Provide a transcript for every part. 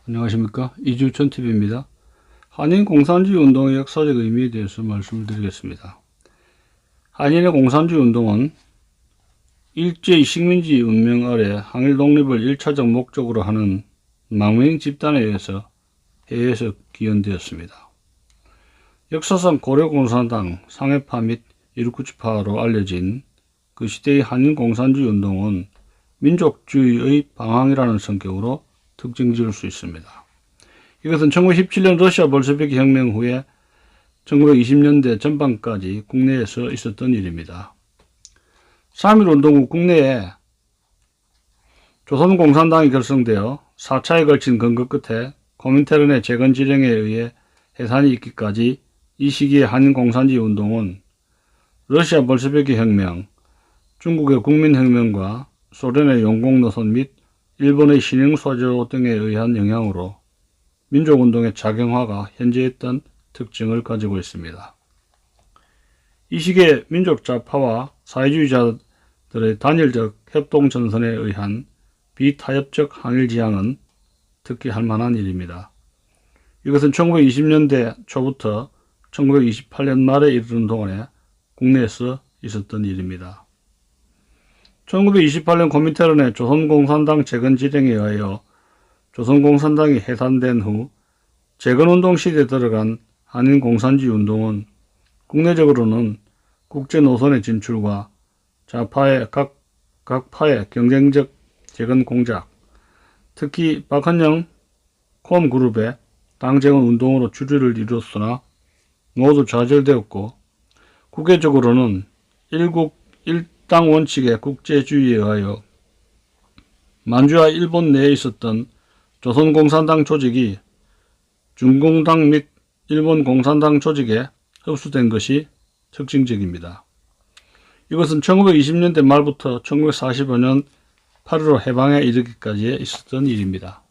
안녕하십니까, 이주천TV입니다. 한인 공산주의 운동의 역사적 의미에 대해서 말씀을 드리겠습니다. 한인의 공산주의 운동은 일제의 식민지 운명 아래 항일 독립을 1차적 목적으로 하는 망명 집단에 의해서 해외에서 기원되었습니다. 역사상 고려공산당, 상해파 및 이루쿠츠파로 알려진 그 시대의 한인 공산주의 운동은 민족주의의 방황이라는 성격으로 특징 지을 수 있습니다. 이것은 1917년 러시아 볼셰비키 혁명 후에 1920년대 전반까지 국내에서 있었던 일입니다. 3.1운동 후 국내에 조선공산당이 결성되어 4차에 걸친 건거 끝에 코민테른의 재건 지령에 의해 해산이 있기까지 이 시기의 한인 공산주의 운동은 러시아 볼셰비키 혁명, 중국의 국민혁명과 소련의 용공노선 및 일본의 신흥소조 등에 의한 영향으로 민족운동의 작용화가 현재했던 특징을 가지고 있습니다. 이 시기에 민족좌파와 사회주의자들의 단일적 협동전선에 의한 비타협적 항일지향은 특히 할 만한 일입니다. 이것은 1920년대 초부터 1928년 말에 이르는 동안에 국내에서 있었던 일입니다. 1928년 코민테른의 조선공산당 재건 지령에 의하여 조선공산당이 해산된 후 재건운동 시대에 들어간 한인 공산주의 운동은 국내적으로는 국제노선의 진출과 좌파의 각 파의 경쟁적 재건 공작, 특히 박헌영 콤그룹의 당재건 운동으로 주류를 이뤘으나 모두 좌절되었고, 국외적으로는 일국 일당 원칙의 국제주의에 의하여 만주와 일본 내에 있었던 조선공산당 조직이 중공당 및 일본 공산당 조직에 흡수된 것이 특징적입니다. 이것은 1920년대 말부터 1945년 8.15 해방에 이르기까지 있었던 일입니다.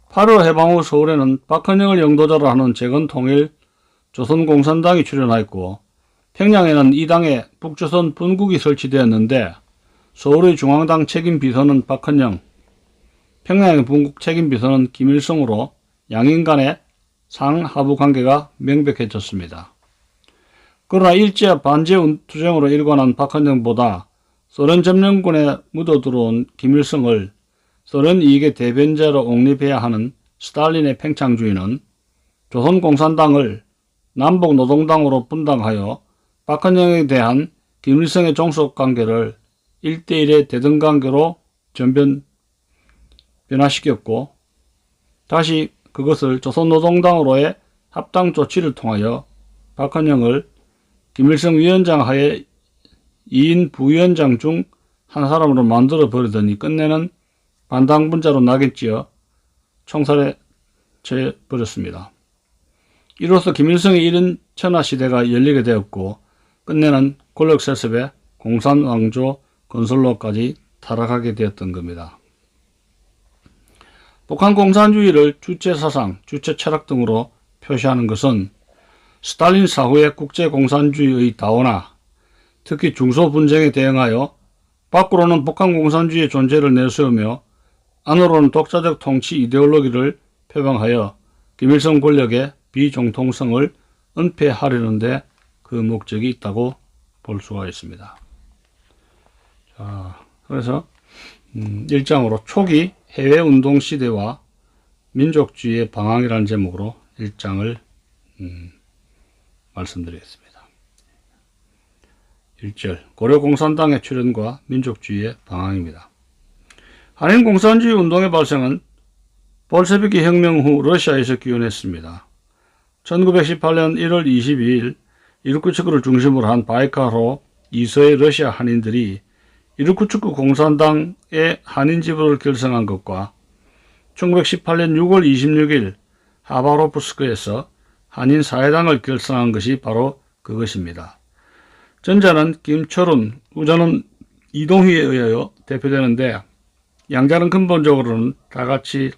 8.15 해방 후 서울에는 박헌영을 영도자로 하는 재건통일 조선공산당이 출현하였고, 평양에는 이 당의 북조선 분국이 설치되었는데 서울의 중앙당 책임비서는 박헌영, 평양의 분국 책임비서는 김일성으로 양인 간의 상하부 관계가 명백해졌습니다. 그러나 일제 반제 투쟁으로 일관한 박헌영보다 소련 점령군에 묻어들어온 김일성을 소련 이익의 대변자로 옹립해야 하는 스탈린의 팽창주의는 조선공산당을 남북노동당으로 분당하여 박헌영에 대한 김일성의 종속관계를 1대1의 대등관계로 변화시켰고, 다시 그것을 조선노동당으로의 합당 조치를 통하여 박헌영을 김일성 위원장 하에 2인 부위원장 중 한 사람으로 만들어 버리더니 끝내는 반당분자로 낙인찍어 총살해 버렸습니다. 이로써 김일성의 1인 천하 시대가 열리게 되었고, 끝내는 권력세습의 공산왕조 건설로까지 타락하게 되었던 겁니다. 북한 공산주의를 주체사상, 주체철학 등으로 표시하는 것은 스탈린 사후의 국제공산주의의 다원화, 특히 중소분쟁에 대응하여 밖으로는 북한 공산주의의 존재를 내세우며 안으로는 독자적 통치 이데올로기를 표방하여 김일성 권력의 비정통성을 은폐하려는 데 그 목적이 있다고 볼 수가 있습니다. 자, 그래서 1장으로 초기 해외운동 시대와 민족주의의 방황이라는 제목으로 1장을 말씀드리겠습니다. 1절, 고려공산당의 출현과 민족주의의 방황입니다. 한인 공산주의 운동의 발생은 볼셰비키 혁명 후 러시아에서 기원했습니다. 1918년 1월 22일 이르쿠츠크를 중심으로 한 바이칼호 이서의 러시아 한인들이 이르쿠츠크 공산당의 한인 지부를 결성한 것과 1918년 6월 26일 하바로프스크에서 한인 사회당을 결성한 것이 바로 그것입니다. 전자는 김철훈, 후자는 이동휘에 의하여 대표되는데, 양자는 근본적으로는 다같이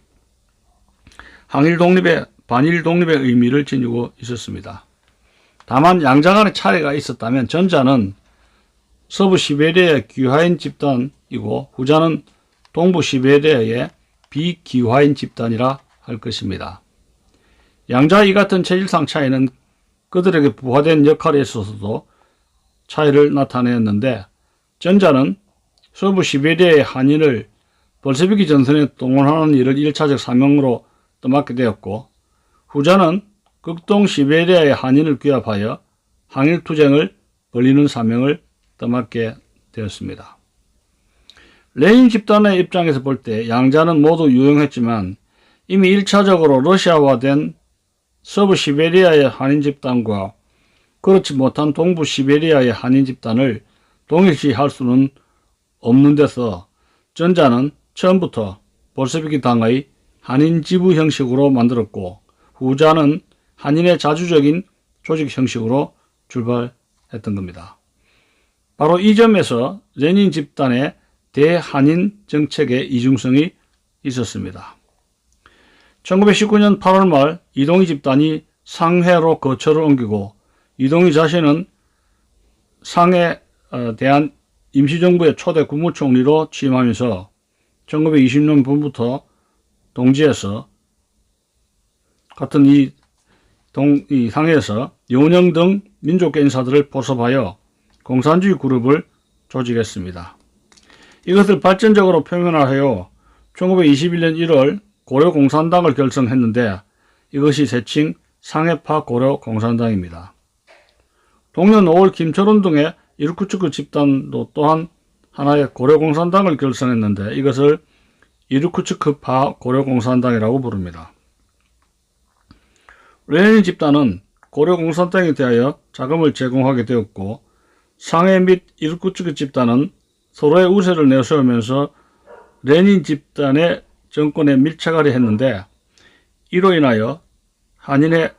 항일 독립의 반일 독립의 의미를 지니고 있었습니다. 다만 양자 간의 차이가 있었다면 전자는 서부 시베리아의 귀화인 집단이고 후자는 동부 시베리아의 비기화인 집단이라 할 것입니다. 양자 이 같은 체질상 차이는 그들에게 부과된 역할에 있어서도 차이를 나타내었는데, 전자는 서부 시베리아의 한인을 볼셰비키 전선에 동원하는 일을 1차적 사명으로 떠맡게 되었고, 후자는 극동 시베리아의 한인을 규합하여 항일투쟁을 벌이는 사명을 떠맡게 되었습니다. 레닌 집단의 입장에서 볼 때 양자는 모두 유용했지만 이미 1차적으로 러시아화된 서부 시베리아의 한인 집단과 그렇지 못한 동부 시베리아의 한인 집단을 동일시할 수는 없는 데서 전자는 처음부터 볼셰비키 당의 한인 지부 형식으로 만들었고, 후자는 한인의 자주적인 조직 형식으로 출발했던 겁니다. 바로 이 점에서 레닌 집단의 대한인 정책의 이중성이 있었습니다. 1919년 8월 말 이동희 집단이 상해로 거처를 옮기고, 이동희 자신은 상해 대한 임시정부의 초대 국무총리로 취임하면서 1920년 봄부터 동지에서 같은 이 상해에서 윤영 등 민족계 인사들을 포섭하여 공산주의 그룹을 조직했습니다. 이것을 발전적으로 표면화하여 1921년 1월 고려공산당을 결성했는데, 이것이 세칭 상해파 고려공산당입니다. 동년 5월 김철원 등의 이르쿠츠크 집단도 또한 하나의 고려공산당을 결성했는데, 이것을 이르쿠츠크파 고려공산당이라고 부릅니다. 레닌 집단은 고려공산당에 대하여 자금을 제공하게 되었고, 상해 및 이르쿠츠크 집단은 서로의 우세를 내세우면서 레닌 집단의 정권에 밀착하려 했는데, 이로 인하여 한인의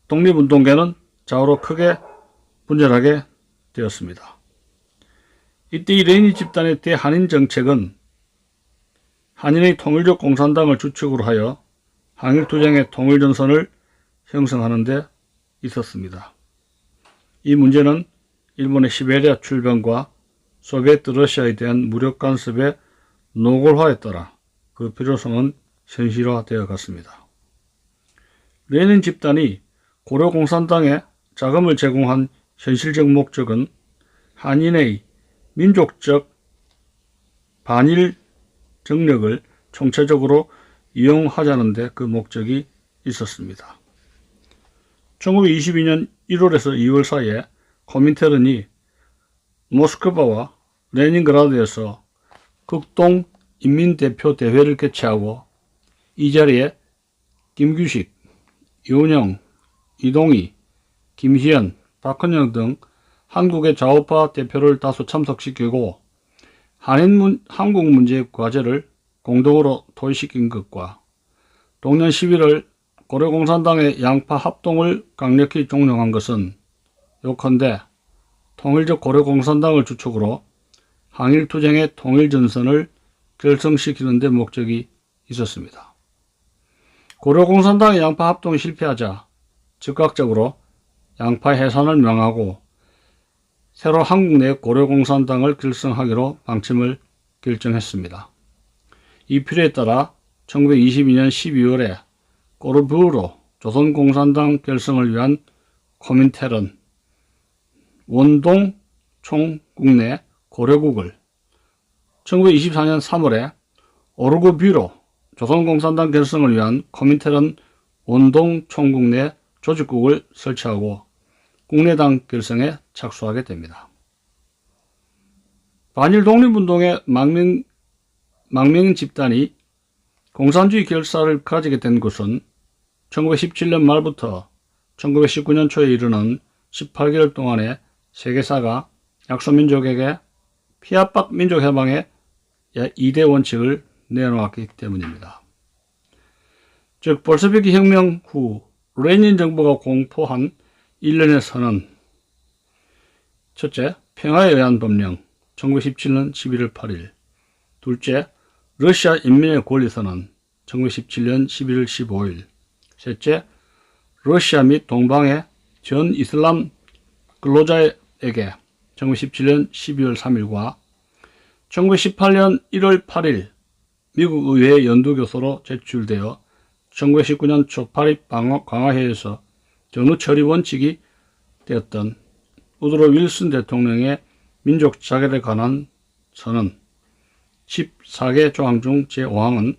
독립운동계는 좌우로 크게 분열하게 되었습니다. 이때 이 레닌 집단의 대한인 정책은 한인의 통일적 공산당을 주축으로 하여 항일투쟁의 통일전선을 형성하는 데 있었습니다. 이 문제는 일본의 시베리아 출병과 소비에트 러시아에 대한 무력 간섭의 노골화에 따라 그 필요성은 현실화되어 갔습니다. 레닌 집단이 고려공산당에 자금을 제공한 현실적 목적은 한인의 민족적 반일 정력을 총체적으로 이용하자는 데 그 목적이 있었습니다. 1922년 1월에서 2월 사이에 코민테른이 모스크바와 레닌그라드에서 극동 인민대표 대회를 개최하고, 이 자리에 김규식, 윤영, 이동희, 김희연, 박헌영 등 한국의 좌우파 대표를 다수 참석시키고 한국 문제의 과제를 공동으로 토의시킨 것과, 동년 11월 고려공산당의 양파 합동을 강력히 종용한 것은 요컨대 통일적 고려공산당을 주축으로 항일투쟁의 통일전선을 결성시키는 데 목적이 있었습니다. 고려공산당의 양파 합동이 실패하자 즉각적으로 양파 해산을 명하고 새로 한국 내 고려공산당을 결성하기로 방침을 결정했습니다. 이 필요에 따라 1922년 12월에 꼬르부로 조선공산당 결성을 위한 코민테른 원동 총국내 고려국을, 1924년 3월에 오르고뷰로 조선공산당 결성을 위한 코민테른 원동 총국내 조직국을 설치하고 국내당 결성에 착수하게 됩니다. 반일 독립운동의 망명 집단이 공산주의 결사를 가지게 된 것은 1917년 말부터 1919년 초에 이르는 18개월 동안의 세계사가 약소민족에게 피압박 민족해방의 2대 원칙을 내놓았기 때문입니다. 즉 볼셰비키 혁명 후 레닌 정부가 공포한 일련의 선언. 첫째, 평화에 의한 법령 1917년 11월 8일. 둘째, 러시아 인민의 권리선언 1917년 11월 15일. 셋째, 러시아 및 동방의 전 이슬람 근로자에게 1917년 12월 3일과 1918년 1월 8일 미국 의회 연두교수로 제출되어 1919년 초 파리 강화회에서 전후 처리 원칙이 되었던 우드로 윌슨 대통령의 민족 자결에 관한 선언 14개 조항 중 제5항은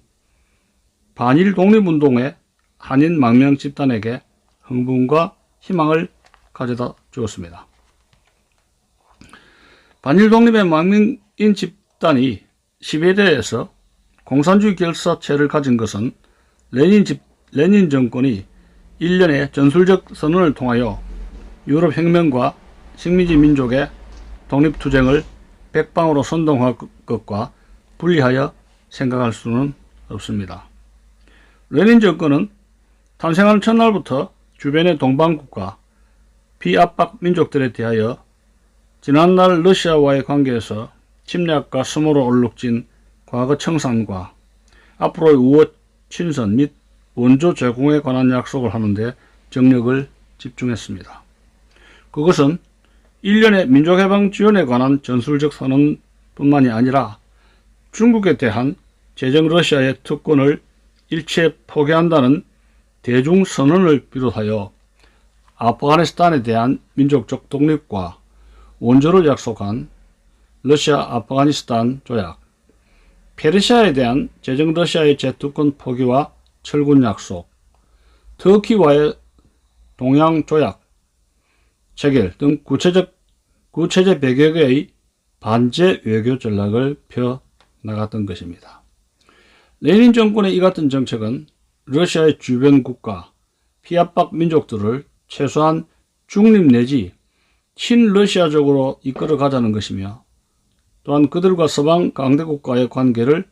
반일 독립운동의 한인 망명 집단에게 흥분과 희망을 가져다 주었습니다. 반일 독립의 망명인 집단이 시베리아에서 공산주의 결사체를 가진 것은 레닌 정권이 일련의 전술적 선언을 통하여 유럽 혁명과 식민지 민족의 독립투쟁을 백방으로 선동할 것과 분리하여 생각할 수는 없습니다. 레닌 정권은 탄생하는 첫날부터 주변의 동방국가, 비압박 민족들에 대하여 지난날 러시아와의 관계에서 침략과 수모로 얼룩진 과거 청산과 앞으로의 우호 친선 및 원조 제공에 관한 약속을 하는데 정력을 집중했습니다. 그것은 일련의 민족해방 지원에 관한 전술적 선언뿐만이 아니라 중국에 대한 제정 러시아의 특권을 일체 포기한다는 대중선언을 비롯하여 아프가니스탄에 대한 민족적 독립과 원조를 약속한 러시아 아프가니스탄 조약, 페르시아에 대한 제정 러시아의 제투권 포기와 철군 약속, 터키와의 동양 조약 체결 등 구체적 100여 개의 반제 외교 전략을 펴 나갔던 것입니다. 레닌 정권의 이 같은 정책은 러시아의 주변 국가, 피압박 민족들을 최소한 중립 내지 친러시아적으로 이끌어 가자는 것이며 또한 그들과 서방 강대국과의 관계를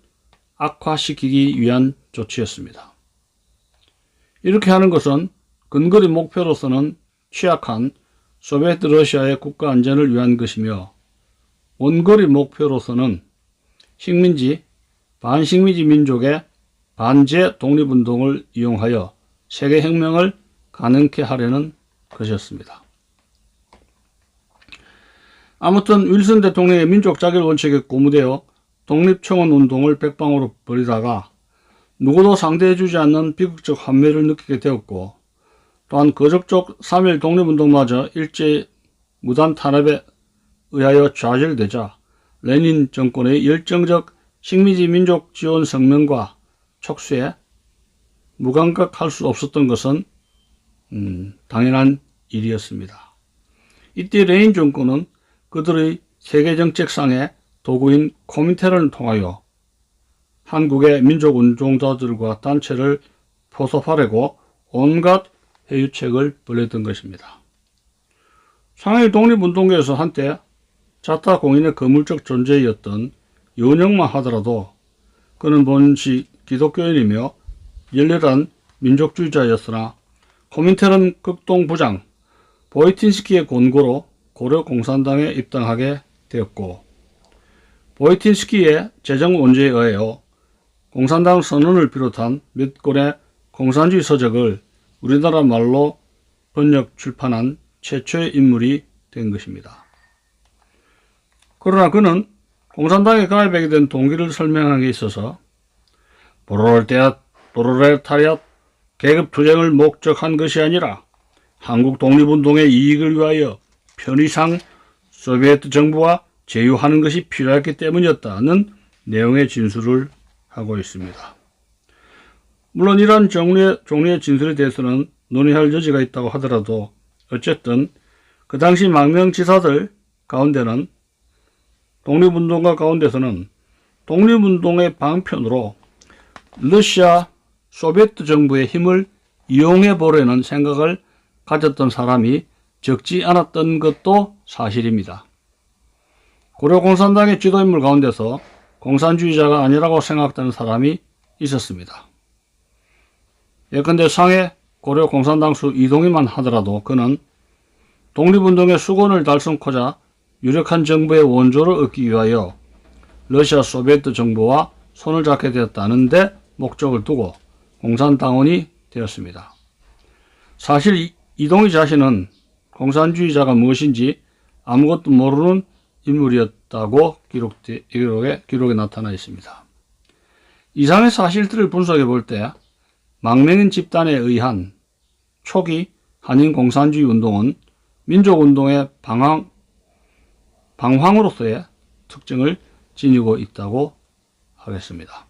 악화시키기 위한 조치였습니다. 이렇게 하는 것은 근거리 목표로서는 취약한 소비에트 러시아의 국가 안전을 위한 것이며 원거리 목표로서는 식민지, 반식민지 민족의 반제 독립운동을 이용하여 세계혁명을 가능케 하려는 것이었습니다. 아무튼 윌슨 대통령의 민족 자결 원칙에 고무되어 독립청원 운동을 백방으로 벌이다가 누구도 상대해주지 않는 비극적 환멸을 느끼게 되었고 또한 거적적 3.1 독립운동마저 일제히 무단 탄압에 의하여 좌절되자 레닌 정권의 열정적 식민지 민족 지원 성명과 촉수에 무감각할 수 없었던 것은 당연한 일이었습니다. 이때 레닌 정권은 그들의 세계정책상의 도구인 코민테른을 통하여 한국의 민족운동자들과 단체를 포섭하려고 온갖 해유책을 벌였던 것입니다. 상해 독립운동계에서 한때 자타 공인의 거물적 존재였던 윤영만 하더라도 그는 본시 기독교인이며 열렬한 민족주의자였으나 코민테른 극동부장 보이틴스키의 권고로 고려 공산당에 입당하게 되었고 보이틴스키의 재정 원조에 의하여 공산당 선언을 비롯한 몇 권의 공산주의 서적을 우리나라 말로 번역 출판한 최초의 인물이 된 것입니다. 그러나 그는 공산당에 가입하게 된 동기를 설명하는 데 있어서 프롤레타리앗 계급투쟁을 목적한 것이 아니라 한국 독립운동의 이익을 위하여 편의상 소비에트 정부와 제휴하는 것이 필요했기 때문이었다는 내용의 진술을 하고 있습니다. 물론 이러한 종류의 진술에 대해서는 논의할 여지가 있다고 하더라도 어쨌든 그 당시 망명지사들 가운데는 독립운동가 가운데서는 독립운동의 방편으로 러시아 소비에트 정부의 힘을 이용해 보려는 생각을 가졌던 사람이 적지 않았던 것도 사실입니다. 고려 공산당의 지도인물 가운데서 공산주의자가 아니라고 생각되는 사람이 있었습니다. 예컨대 상해 고려 공산당수 이동희만 하더라도 그는 독립운동의 수건을 달성코자 유력한 정부의 원조를 얻기 위하여 러시아 소비에트 정부와 손을 잡게 되었다는 데 목적을 두고 공산당원이 되었습니다. 사실 이동희 자신은 공산주의자가 무엇인지 아무것도 모르는 인물이었다고 기록에 나타나 있습니다. 이상의 사실들을 분석해 볼 때 망명인 집단에 의한 초기 한인 공산주의 운동은 민족운동의 방황으로서의 특징을 지니고 있다고 하겠습니다.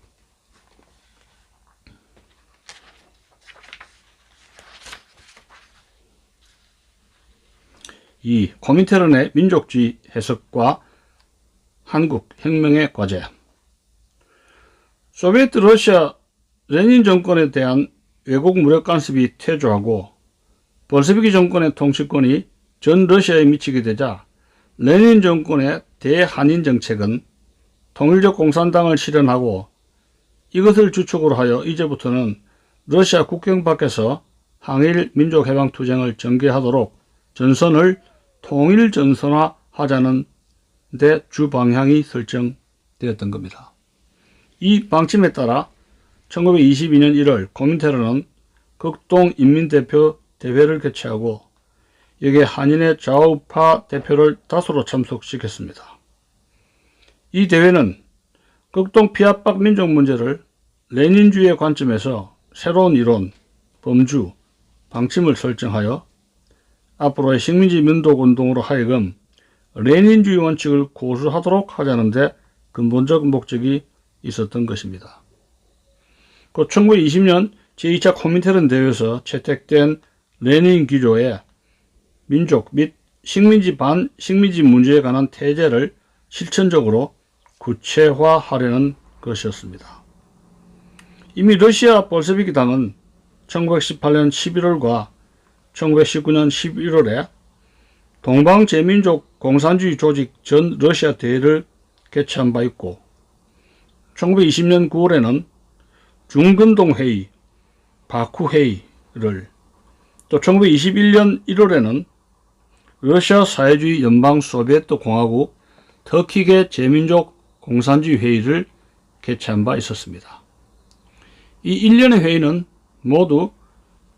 이 코민테른의 민족주의 해석과 한국 혁명의 과제. 소비에트 러시아 레닌 정권에 대한 외국 무력 간섭이 퇴조하고 볼셰비키 정권의 통치권이 전 러시아에 미치게 되자 레닌 정권의 대한인 정책은 통일적 공산당을 실현하고 이것을 주축으로 하여 이제부터는 러시아 국경 밖에서 항일 민족해방투쟁을 전개하도록 전선을 통일전선화하자는 데 주방향이 설정되었던 겁니다. 이 방침에 따라 1922년 1월 코민테른은 극동인민대표 대회를 개최하고 여기에 한인의 좌우파 대표를 다수로 참석시켰습니다. 이 대회는 극동 피압박 민족 문제를 레닌주의의 관점에서 새로운 이론, 범주, 방침을 설정하여 앞으로의 식민지 민족운동으로 하여금 레닌주의 원칙을 고수하도록 하자는 데 근본적 목적이 있었던 것입니다. 그 1920년 제2차 코민테른 대회에서 채택된 레닌 기조의 민족 및 식민지 반식민지 문제에 관한 태제를 실천적으로 구체화하려는 것이었습니다. 이미 러시아 볼셰비키 당은 1918년 11월과 1919년 11월에 동방제민족 공산주의 조직 전 러시아 대회를 개최한 바 있고 1920년 9월에는 중근동회의, 바쿠회의를 또 1921년 1월에는 러시아 사회주의 연방 소비에트 공화국 터키계 제민족 공산주의 회의를 개최한 바 있었습니다. 이 일련의 회의는 모두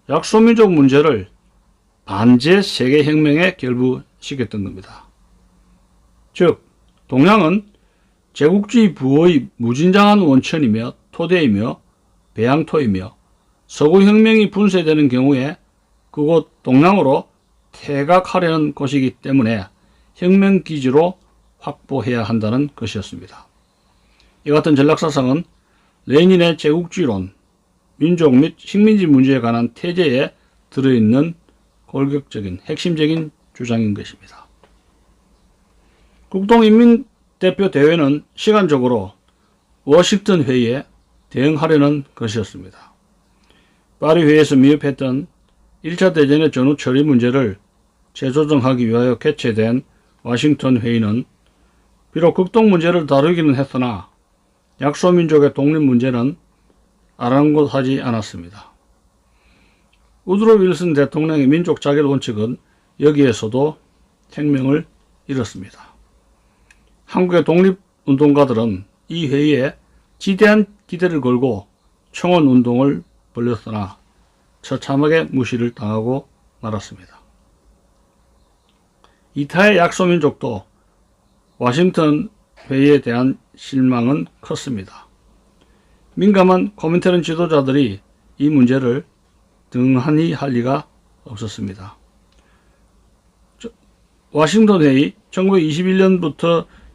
약소민족 문제를 반제 세계혁명에 결부시켰던 겁니다. 즉 동양은 제국주의 부호의 무진장한 원천이며 토대이며 배양토이며 서구혁명이 분쇄되는 경우에 그곳 동양으로 퇴각하려는 것이기 때문에 혁명기지로 확보해야 한다는 것이었습니다. 이 같은 전략사상은 레닌의 제국주의론, 민족 및 식민지 문제에 관한 태제에 들어있는 골격적인 핵심적인 주장인 것입니다. 국동인민대표대회는 시간적으로 워싱턴 회의에 대응하려는 것이었습니다. 파리 회의에서 미흡했던 1차 대전의 전후 처리 문제를 재조정하기 위하여 개최된 워싱턴 회의는 비록 극동 문제를 다루기는 했으나 약소민족의 독립 문제는 아랑곳하지 않았습니다. 우드로 윌슨 대통령의 민족 자결 원칙은 여기에서도 생명을 잃었습니다. 한국의 독립운동가들은 이 회의에 지대한 기대를 걸고 청원운동을 벌였으나 처참하게 무시를 당하고 말았습니다. 이타의 약소민족도 워싱턴 회의에 대한 실망은 컸습니다. 민감한 코민테른 지도자들이 이 문제를 등한히 할 리가 없었습니다. 워싱턴 회의 1921년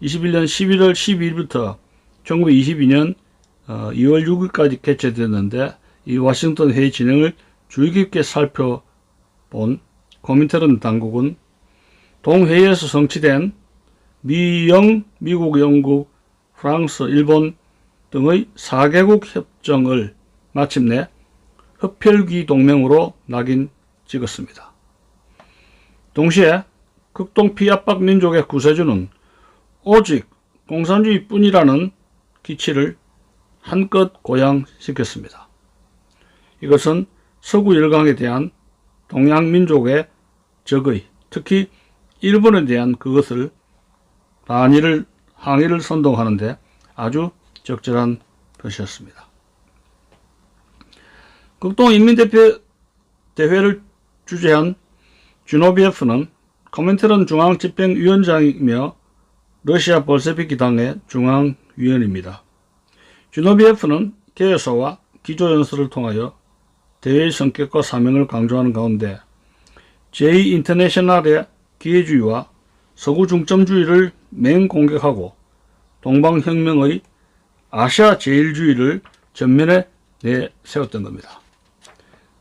11월 12일부터 1922년 2월 6일까지 개최됐는데 이 워싱턴 회의 진행을 주의 깊게 살펴본 코민테른 당국은 동회의에서 성취된 미국, 영국, 프랑스, 일본 등의 4개국 협정을 마침내 흡혈귀 동맹으로 낙인 찍었습니다. 동시에 극동 피압박 민족의 구세주는 오직 공산주의뿐이라는 기치를 한껏 고양시켰습니다. 이것은 서구 열강에 대한 동양 민족의 적의, 특히 일본에 대한 그것을 항의를 선동하는데 아주 적절한 것이었습니다. 극동인민대표 대회를 주재한 주노비에프는 코민테른 중앙집행위원장이며 러시아 볼셰비키 당의 중앙위원입니다. 주노비에프는 개회사와 기조연설을 통하여 대회의 성격과 사명을 강조하는 가운데 제2인터내셔널의 기회주의와 서구 중점주의를 맹공격하고 동방혁명의 아시아 제일주의를 전면에 내세웠던 겁니다.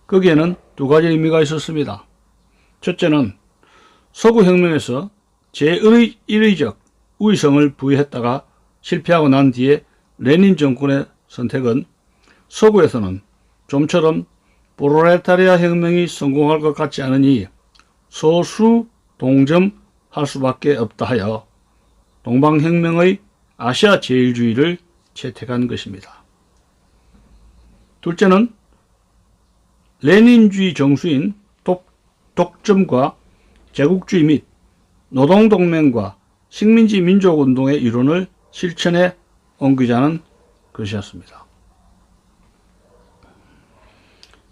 거기에는 두 가지 의미가 있었습니다. 첫째는 서구혁명에서 제1의적 우위성을 부여했다가 실패하고 난 뒤에 레닌 정권의 선택은 서구에서는 좀처럼 프롤레타리아 혁명이 성공할 것 같지 않으니 소수 동점할 수밖에 없다 하여 동방혁명의 아시아 제일주의를 채택한 것입니다. 둘째는 레닌주의 정수인 독점과 제국주의 및 노동동맹과 식민지 민족운동의 이론을 실천에 옮기자는 것이었습니다.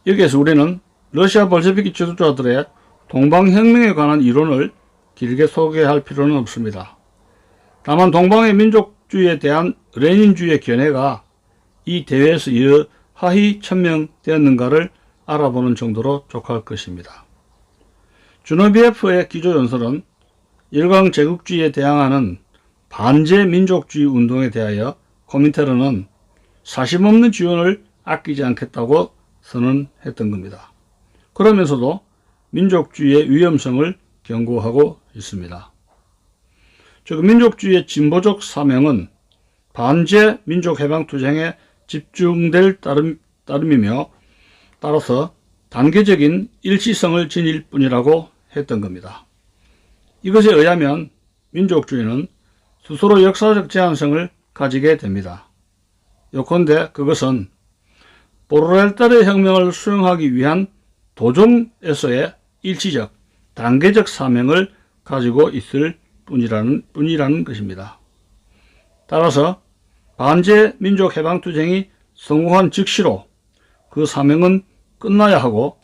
여기에서 우리는 러시아 볼셰비키 지도자들의 동방혁명에 관한 이론을 길게 소개할 필요는 없습니다. 다만 동방의 민족주의에 대한 레닌주의의 견해가 이 대회에서 여하히 천명되었는가를 알아보는 정도로 족할 것입니다. 주노비에프의 기조연설은 일강 제국주의에 대항하는 반제민족주의 운동에 대하여 코민테르는 사심없는 지원을 아끼지 않겠다고 선언했던 겁니다. 그러면서도 민족주의의 위험성을 경고하고 있습니다. 즉 민족주의의 진보적 사명은 반제 민족해방투쟁에 집중될 따름이며 따라서 단계적인 일치성을 지닐 뿐이라고 했던 겁니다. 이것에 의하면 민족주의는 스스로 역사적 제한성을 가지게 됩니다. 요컨대 그것은 프롤레타리아 혁명을 수행하기 위한 도정에서의 일치적, 단계적 사명을 가지고 있을 뿐이라는 것입니다. 따라서 반제 민족 해방투쟁이 성공한 즉시로 그 사명은 끝나야 하고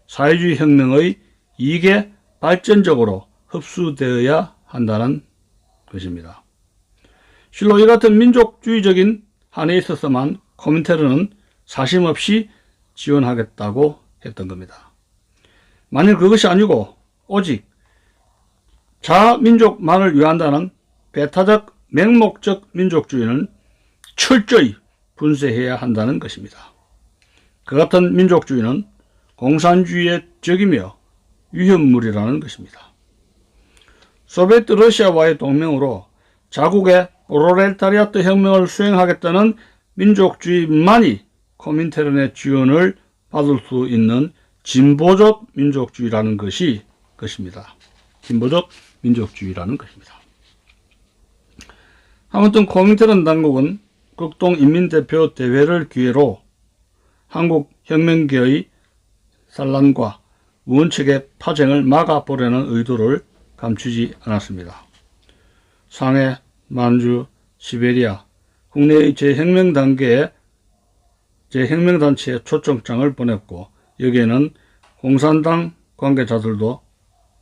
사회주의 혁명의 이익에 발전적으로 흡수되어야 한다는 것입니다. 실로 이 같은 민족주의적인 한에 있어서만 코민테르는 사심없이 지원하겠다고 했던 겁니다. 만일 그것이 아니고 오직 자민족만을 위한다는 배타적 맹목적 민족주의는 철저히 분쇄해야 한다는 것입니다. 그 같은 민족주의는 공산주의의 적이며 위험물이라는 것입니다. 소비에트 러시아와의 동맹으로 자국의 프롤레타리아트 혁명을 수행하겠다는 민족주의만이 코민테른의 지원을 받을 수 있는 진보적 민족주의라는 것입니다. 진보적 민족주의라는 것입니다. 아무튼 코민테른 당국은 극동인민대표 대회를 기회로 한국 혁명계의 산란과 무원책의 파생을 막아보려는 의도를 감추지 않았습니다. 상해, 만주, 시베리아, 국내의 재혁명단체에 초청장을 보냈고 여기에는 공산당 관계자들도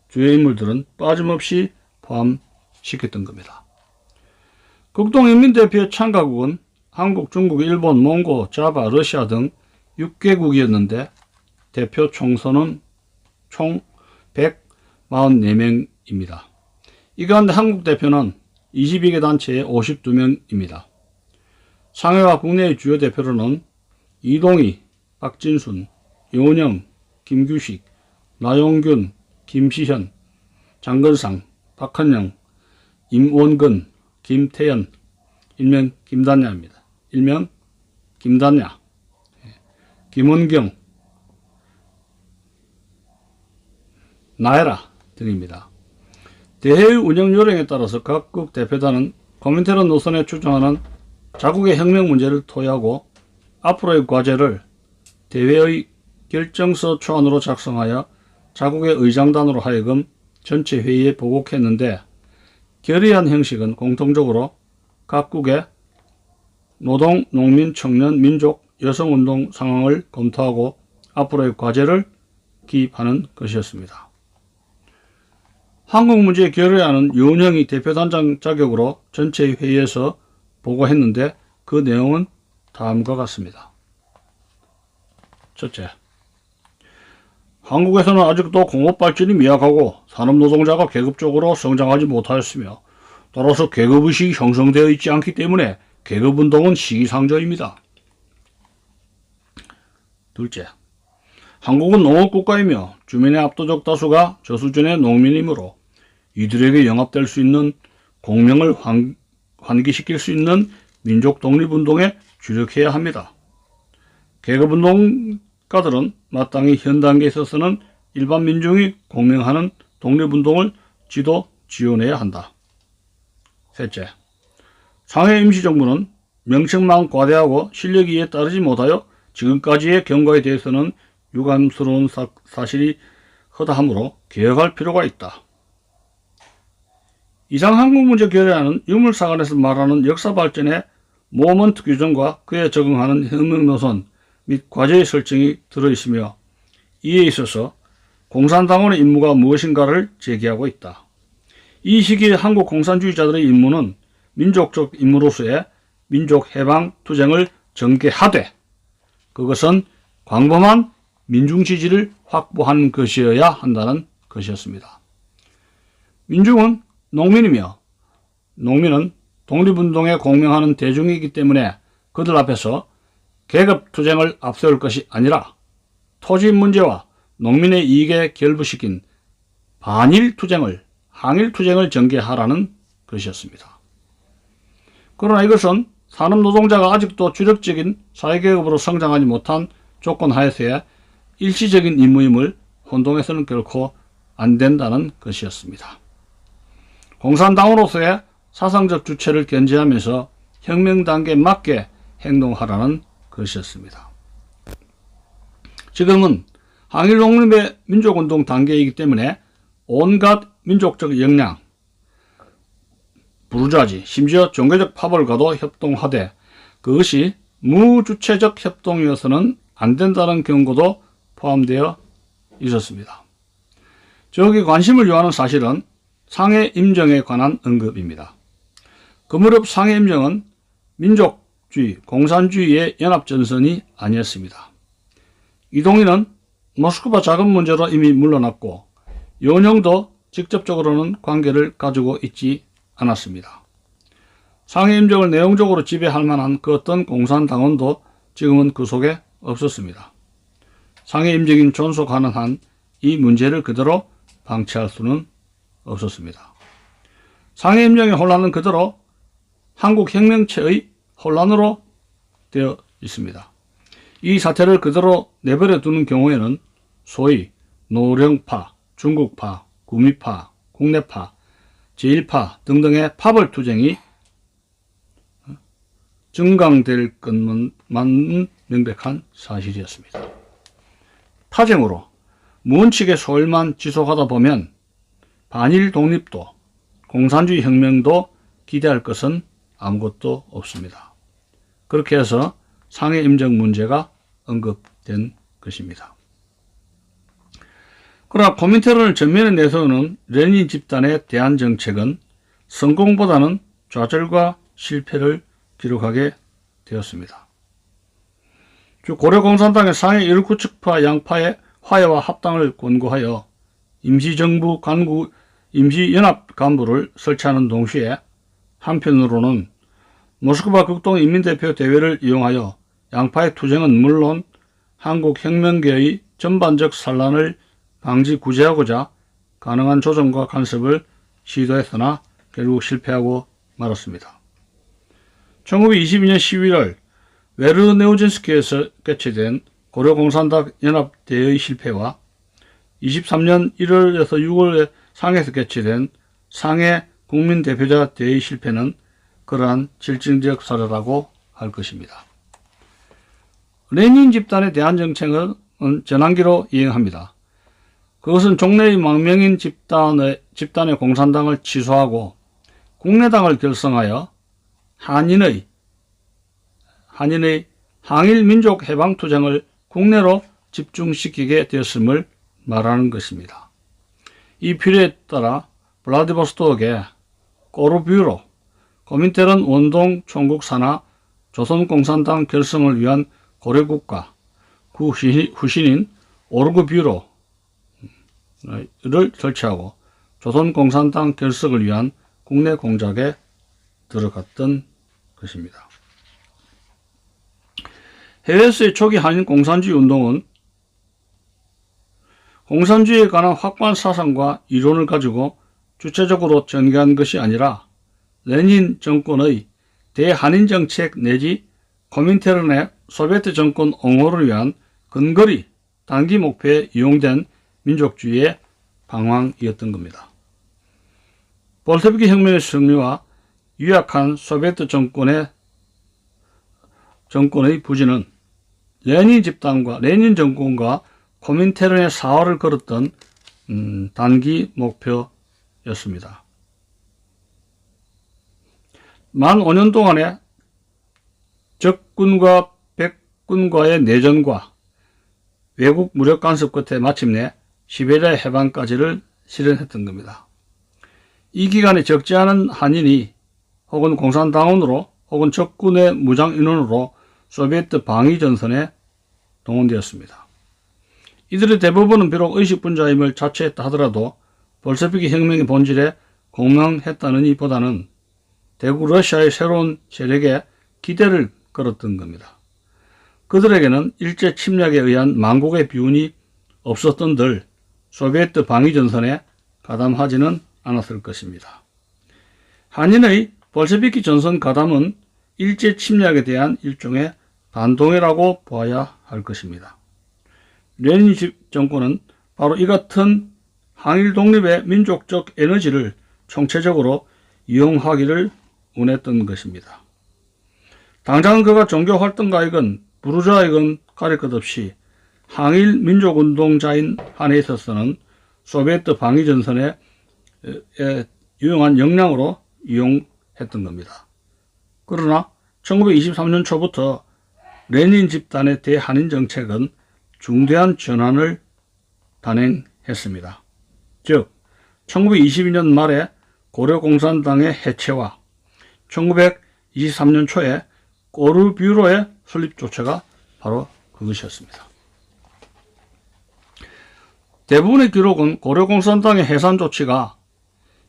주요 인물들은 빠짐없이 포함시켰던 겁니다. 극동인민대표의 참가국은 한국, 중국, 일본, 몽고, 자바, 러시아 등 6개국이었는데 대표 총선은 총 144명입니다. 이 가운데 한국 대표는 22개 단체에 52명입니다. 상해와 국내의 주요 대표로는 이동희, 박진순, 윤영, 김규식, 나용균, 김시현, 장건상, 박헌영, 임원근, 김태현, 일명 김단야입니다. 일명 김단야, 김원경, 나에라 등입니다. 대회의 운영 요령에 따라서 각국 대표단은 코민테른 노선에 추정하는 자국의 혁명 문제를 토의하고 앞으로의 과제를 대회의 결정서 초안으로 작성하여 자국의 의장단으로 하여금 전체 회의에 보고했는데 결의안 형식은 공통적으로 각국의 노동, 농민, 청년, 민족, 여성운동 상황을 검토하고 앞으로의 과제를 기입하는 것이었습니다. 한국 문제 결의안은 윤형이 대표단장 자격으로 전체 회의에서 보고했는데 그 내용은 다음과 같습니다. 첫째, 한국에서는 아직도 공업 발전이 미약하고 산업 노동자가 계급적으로 성장하지 못하였으며 따라서 계급의식이 형성되어 있지 않기 때문에 계급운동은 시기상조입니다. 둘째, 한국은 농업국가이며 주민의 압도적 다수가 저수준의 농민이므로 이들에게 영합될 수 있는 공명을 환기시킬 수 있는 민족 독립운동에 주력해야 합니다. 계급운동가들은 마땅히 현 단계에 있어서는 일반 민중이 공명하는 독립운동을 지원해야 한다. 셋째, 상해 임시정부는 명칭만 과대하고 실력이 이에 따르지 못하여 지금까지의 경과에 대해서는 유감스러운 사실이 허다하므로 개혁할 필요가 있다. 이상 한국 문제 결의안은 유물사관에서 말하는 역사 발전의 모먼트 규정과 그에 적응하는 혁명 노선 및 과제의 설정이 들어있으며 이에 있어서 공산당원의 임무가 무엇인가를 제기하고 있다. 이 시기에 한국 공산주의자들의 임무는 민족적 임무로서의 민족해방투쟁을 전개하되 그것은 광범한 민중 지지를 확보한 것이어야 한다는 것이었습니다. 민중은 농민이며 농민은 독립운동에 공명하는 대중이기 때문에 그들 앞에서 계급투쟁을 앞세울 것이 아니라 토지 문제와 농민의 이익에 결부시킨 반일투쟁을 항일투쟁을 전개하라는 것이었습니다. 그러나 이것은 산업노동자가 아직도 주력적인 사회계급으로 성장하지 못한 조건 하에서의 일시적인 임무임을 혼동해서는 결코 안 된다는 것이었습니다. 공산당으로서의 사상적 주체를 견지하면서 혁명 단계에 맞게 행동하라는 것이었습니다. 지금은 항일 독립의 민족운동 단계이기 때문에 온갖 민족적 역량, 부르주아지, 심지어 종교적 파벌과도 협동하되 그것이 무주체적 협동이어서는 안 된다는 경고도 포함되어 있었습니다. 저기 관심을 요하는 사실은 상해임정에 관한 언급입니다. 그 무렵 상해임정은 민족주의, 공산주의의 연합전선이 아니었습니다. 이동희는 모스크바 자금 문제로 이미 물러났고 연영도 직접적으로는 관계를 가지고 있지 않았습니다. 상해임정을 내용적으로 지배할 만한 그 어떤 공산당원도 지금은 그 속에 없었습니다. 상해임정인 존속하는 한 이 문제를 그대로 방치할 수는 없었습니다. 상해임정의 혼란은 그대로 한국혁명체의 혼란으로 되어 있습니다. 이 사태를 그대로 내버려 두는 경우에는 소위 노령파, 중국파, 구미파, 국내파, 제1파 등등의 파벌투쟁이 증강될 것만 명백한 사실이었습니다. 타쟁으로 무원칙의 소열만 지속하다 보면 반일 독립도 공산주의 혁명도 기대할 것은 아무것도 없습니다. 그렇게 해서 상해임정 문제가 언급된 것입니다. 그러나 코민테른을 전면에 내세우는 레닌 집단의 대안 정책은 성공보다는 좌절과 실패를 기록하게 되었습니다. 고려공산당의 상해 1구측파 양파의 화해와 합당을 권고하여 임시정부 간부 임시연합 간부를 설치하는 동시에 한편으로는 모스크바 극동인민대표 대회를 이용하여 양파의 투쟁은 물론 한국혁명계의 전반적 산란을 방지 구제하고자 가능한 조정과 간섭을 시도했으나 결국 실패하고 말았습니다. 1922년 11월 베르네우진스키에서 개최된 고려공산당 연합대회의 실패와 23년 1월에서 6월에 상해에서 개최된 상해 국민대표자 대회의 실패는 그러한 실증적 사례라고 할 것입니다. 레닌 집단의 대안 정책은 전환기로 이행합니다. 그것은 종래의 망명인 집단의 공산당을 취소하고 국내당을 결성하여 한인의 항일민족해방투쟁을 국내로 집중시키게 되었음을 말하는 것입니다. 이 필요에 따라 블라디보스톡의 꼬르뷰로, 코민테른 원동 총국 산하 조선공산당 결성을 위한 고려국가 그 후신인 오르그뷰로를 설치하고 조선공산당 결성을 위한 국내 공작에 들어갔던 것입니다. 해외에서의 초기 한인 공산주의 운동은 공산주의에 관한 확고한 사상과 이론을 가지고 주체적으로 전개한 것이 아니라 레닌 정권의 대한인 정책 내지 코민테른의 소비에트 정권 옹호를 위한 근거리 단기 목표에 이용된 민족주의의 방황이었던 겁니다. 볼셰비키 혁명의 승리와 유약한 소비에트 정권의 부진은 레닌 집단과 레닌 정권과 코민테른의 사활을 걸었던 단기 목표였습니다. 만 5년 동안의 적군과 백군과의 내전과 외국 무력 간섭 끝에 마침내 시베리아 해방까지를 실현했던 겁니다. 이 기간에 적지 않은 한인이 혹은 공산당원으로 혹은 적군의 무장 인원으로 소비에트 방위 전선에 동원되었습니다. 이들의 대부분은 비록 의식분자임을 자처했다 하더라도 볼셰비키 혁명의 본질에 공명했다는 이보다는 대구 러시아의 새로운 세력에 기대를 걸었던 겁니다. 그들에게는 일제 침략에 의한 망국의 비운이 없었던들 소비에트 방위전선에 가담하지는 않았을 것입니다. 한인의 볼셰비키 전선 가담은 일제 침략에 대한 일종의 반동이라고 보아야 할 것입니다. 레닌 정권은 바로 이 같은 항일 독립의 민족적 에너지를 총체적으로 이용하기를 원했던 것입니다. 당장 그가 종교활동가이건 부르주아이건 가릴 것 없이 항일 민족운동자인 한에 있어서는 소비에트 방위전선에 유용한 역량으로 이용했던 겁니다. 그러나 1923년 초부터 레닌 집단의 대한인 정책은 중대한 전환을 단행했습니다. 즉 1922년 말에 고려공산당의 해체와 1923년 초에 오르뷰로의 설립 조처가 바로 그것이었습니다. 대부분의 기록은 고려공산당의 해산 조치가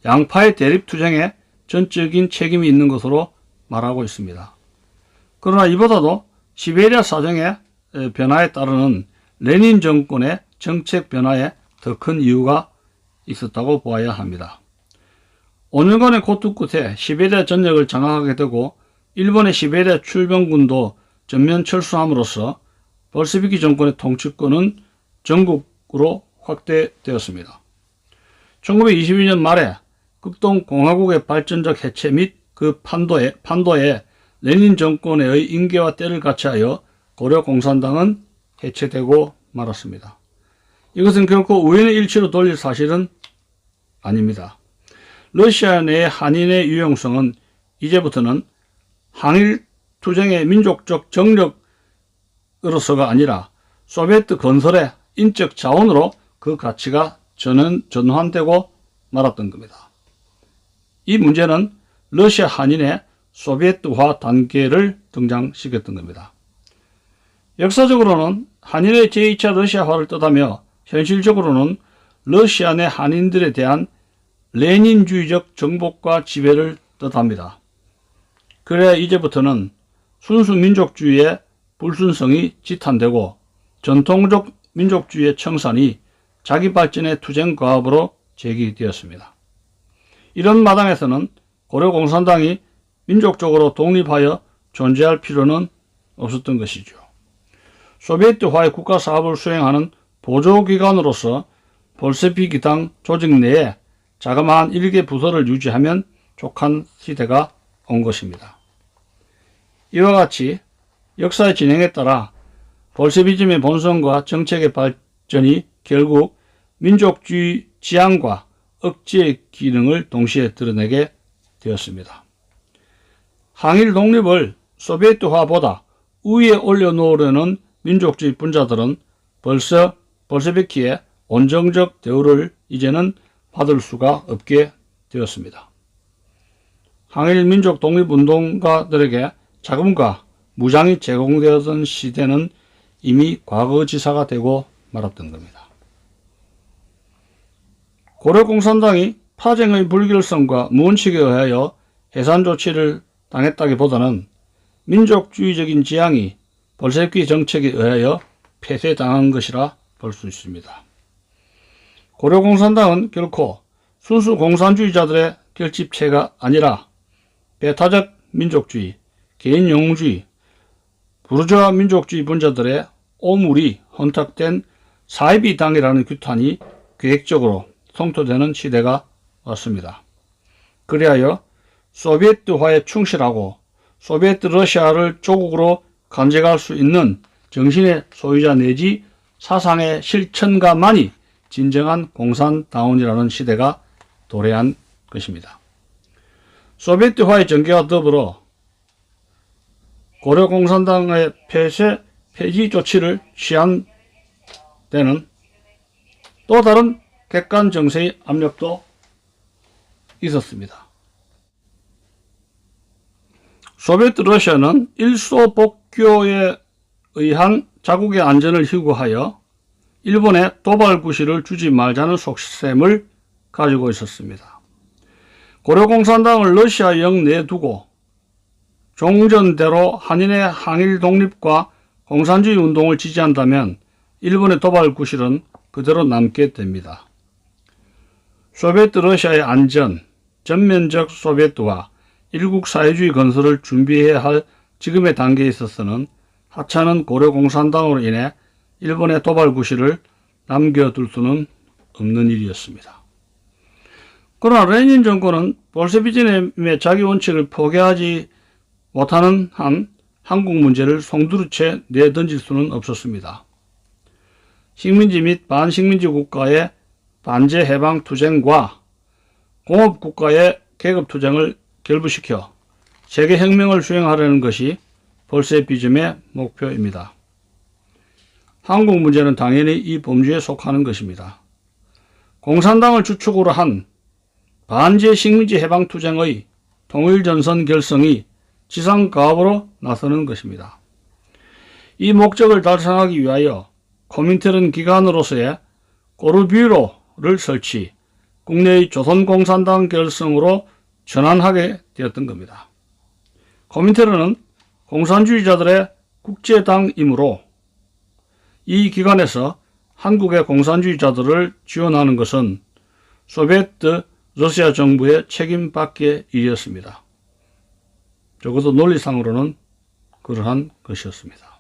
양파의 대립투쟁에 전적인 책임이 있는 것으로 말하고 있습니다. 그러나 이보다도 시베리아 사정의 변화에 따르는 레닌 정권의 정책 변화에 더 큰 이유가 있었다고 보아야 합니다. 5년간의 고투 끝에 시베리아 전역을 장악하게 되고 일본의 시베리아 출병군도 전면 철수함으로써 볼셰비키 정권의 통치권은 전국으로 확대되었습니다. 1922년 말에 극동공화국의 발전적 해체 및 그 판도에 레닌 정권의 인계와 때를 같이하여 고려공산당은 해체되고 말았습니다. 이것은 결코 우연의 일치로 돌릴 사실은 아닙니다. 러시아 내 한인의 유용성은 이제부터는 항일 투쟁의 민족적 정력으로서가 아니라 소비에트 건설의 인적 자원으로 그 가치가 전환되고 말았던 겁니다. 이 문제는 러시아 한인의 소비에트화 단계를 등장시켰던 겁니다. 역사적으로는 한인의 제2차 러시아화를 뜻하며 현실적으로는 러시아 내 한인들에 대한 레닌주의적 정복과 지배를 뜻합니다. 그래야 이제부터는 순수 민족주의의 불순성이 지탄되고 전통적 민족주의의 청산이 자기 발전의 투쟁 과업으로 제기되었습니다. 이런 마당에서는 고려공산당이 민족적으로 독립하여 존재할 필요는 없었던 것이죠. 소비에트화의 국가 사업을 수행하는 보조기관으로서 볼셰비키당 조직 내에 자그마한 일개 부서를 유지하면 족한 시대가 온 것입니다. 이와 같이 역사의 진행에 따라 볼셰비즘의 본성과 정책의 발전이 결국 민족주의 지향과 억제의 기능을 동시에 드러내게 되었습니다. 항일 독립을 소비에트화보다 우위에 올려놓으려는 민족주의 분자들은 벌써 볼셰비키의 온정적 대우를 이제는 받을 수가 없게 되었습니다. 항일 민족 독립운동가들에게 자금과 무장이 제공되었던 시대는 이미 과거지사가 되고 말았던 겁니다. 고려공산당이 파쟁의 불결성과 무원칙에 의하여 해산 조치를 당했다기보다는 민족주의적인 지향이 볼셰비키 정책에 의하여 폐쇄당한 것이라 볼 수 있습니다. 고려공산당은 결코 순수 공산주의자들의 결집체가 아니라 배타적 민족주의, 개인영웅주의, 부르주아 민족주의 분자들의 오물이 혼탁된 사이비 당이라는 규탄이 계획적으로 성토되는 시대가 왔습니다. 그리하여 소비에트화에 충실하고 소비에트 러시아를 조국으로 간직할 수 있는 정신의 소유자 내지 사상의 실천가만이 진정한 공산당원이라는 시대가 도래한 것입니다. 소비에트화의 전개와 더불어 고려공산당의 폐지 조치를 취한 데는 또 다른 객관 정세의 압력도 있었습니다. 소비에트 러시아는 일소 복교에 의한 자국의 안전을 희구하여 일본에 도발 구실을 주지 말자는 속셈을 가지고 있었습니다. 고려공산당을 러시아령 내두고 종전대로 한인의 항일 독립과 공산주의 운동을 지지한다면 일본의 도발 구실은 그대로 남게 됩니다. 소비에트 러시아의 안전, 전면적 소비에트와 일국 사회주의 건설을 준비해야 할 지금의 단계에 있어서는 하찮은 고려공산당으로 인해 일본의 도발 구실을 남겨둘 수는 없는 일이었습니다. 그러나 레닌 정권은 볼셰비즘의 자기 원칙을 포기하지 못하는 한 한국 문제를 송두리째 내던질 수는 없었습니다. 식민지 및 반식민지 국가의 반제 해방 투쟁과 공업 국가의 계급 투쟁을 결부시켜 세계혁명을 수행하려는 것이 볼셰비즘의 목표입니다. 한국 문제는 당연히 이 범주에 속하는 것입니다. 공산당을 주축으로 한 반제 식민지 해방 투쟁의 통일전선 결성이 지상가업으로 나서는 것입니다. 이 목적을 달성하기 위하여 코민텔은 기관으로서의 고르뷰로를 설치, 국내의 조선공산당 결성으로 전환하게 되었던 겁니다. 코민테르는 공산주의자들의 국제당이므로 이 기관에서 한국의 공산주의자들을 지원하는 것은 소비에트 러시아 정부의 책임 밖의 일이었습니다. 적어도 논리상으로는 그러한 것이었습니다.